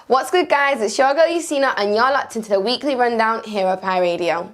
What's good, guys? It's your girl Yusina and you're locked into the weekly rundown here at Pi Radio.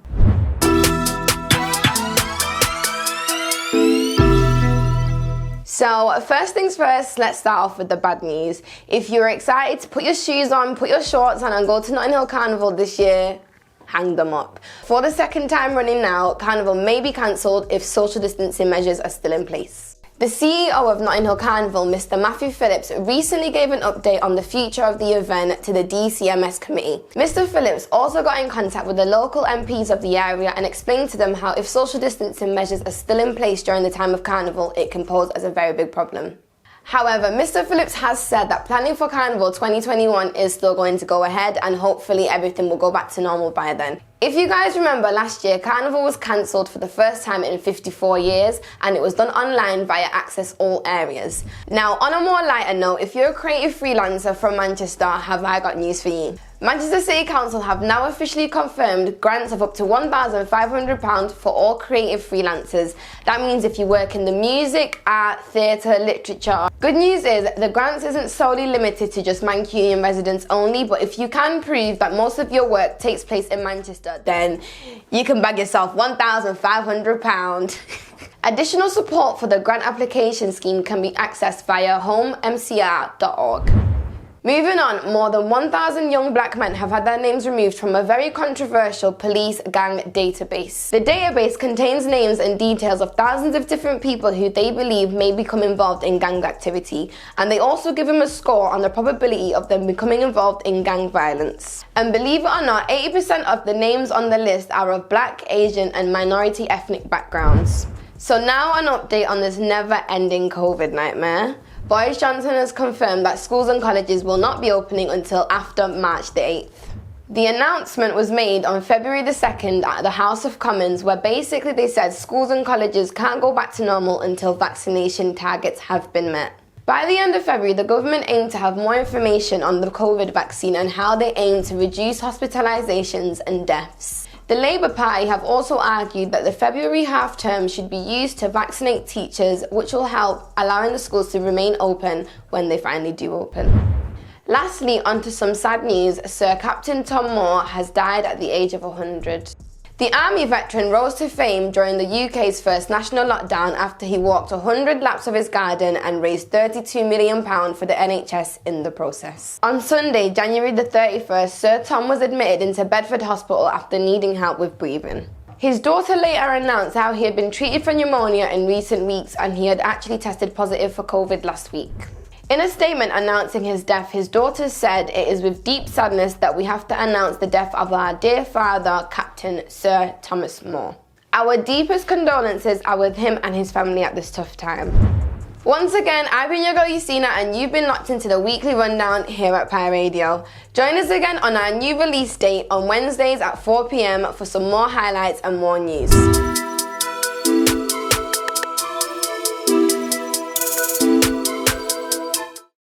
So first things first, let's start off with the bad news. If you're excited to put your shoes on, put your shorts on and go to Notting Hill Carnival this year, hang them up. For the second time running now, Carnival may be cancelled if social distancing measures are still in place. The CEO of Notting Hill Carnival, Mr. Matthew Phillips, recently gave an update on the future of the event to the DCMS committee. Mr. Phillips also got in contact with the local MPs of the area and explained to them how if social distancing measures are still in place during the time of Carnival, it can pose as a very big problem. However, Mr. Phillips has said that planning for Carnival 2021 is still going to go ahead and hopefully everything will go back to normal by then. If you guys remember last year, Carnival was cancelled for the first time in 54 years and it was done online via Access All Areas. Now, on a more lighter note, if you're a creative freelancer from Manchester, have I got news for you. Manchester City Council have now officially confirmed grants of up to £1,500 for all creative freelancers. That means if you work in the music, art, theatre, literature. Good news is the grants isn't solely limited to just Mancunian residents only, but if you can prove that most of your work takes place in Manchester, then you can bag yourself £1,500. Additional support for the grant application scheme can be accessed via homemcr.org. Moving on, more than 1,000 young black men have had their names removed from a very controversial police gang database. The database contains names and details of thousands of different people who they believe may become involved in gang activity, and they also give them a score on the probability of them becoming involved in gang violence. And believe it or not, 80% of the names on the list are of black, Asian, and minority ethnic backgrounds. So now an update on this never-ending COVID nightmare. Boris Johnson has confirmed that schools and colleges will not be opening until after March the 8th. The announcement was made on February the 2nd at the House of Commons, where basically they said schools and colleges can't go back to normal until vaccination targets have been met. By the end of February, the government aimed to have more information on the COVID vaccine and how they aim to reduce hospitalizations and deaths. The Labour Party have also argued that the February half-term should be used to vaccinate teachers, which will help allowing the schools to remain open when they finally do open. Lastly, onto some sad news. Sir Captain Tom Moore has died at the age of 100. The army veteran rose to fame during the UK's first national lockdown after he walked 100 laps of his garden and raised £32 million for the NHS in the process. On Sunday, January the 31st, Sir Tom was admitted into Bedford Hospital after needing help with breathing. His daughter later announced how he had been treated for pneumonia in recent weeks and he had actually tested positive for COVID last week. In a statement announcing his death, his daughter said, "It is with deep sadness that we have to announce the death of our dear father, Captain Sir Thomas Moore. Our deepest condolences are with him and his family at this tough time." Once again, I've been your girl Yusina and you've been locked into the weekly rundown here at Pi Radio. Join us again on our new release date on Wednesdays at 4 PM for some more highlights and more news.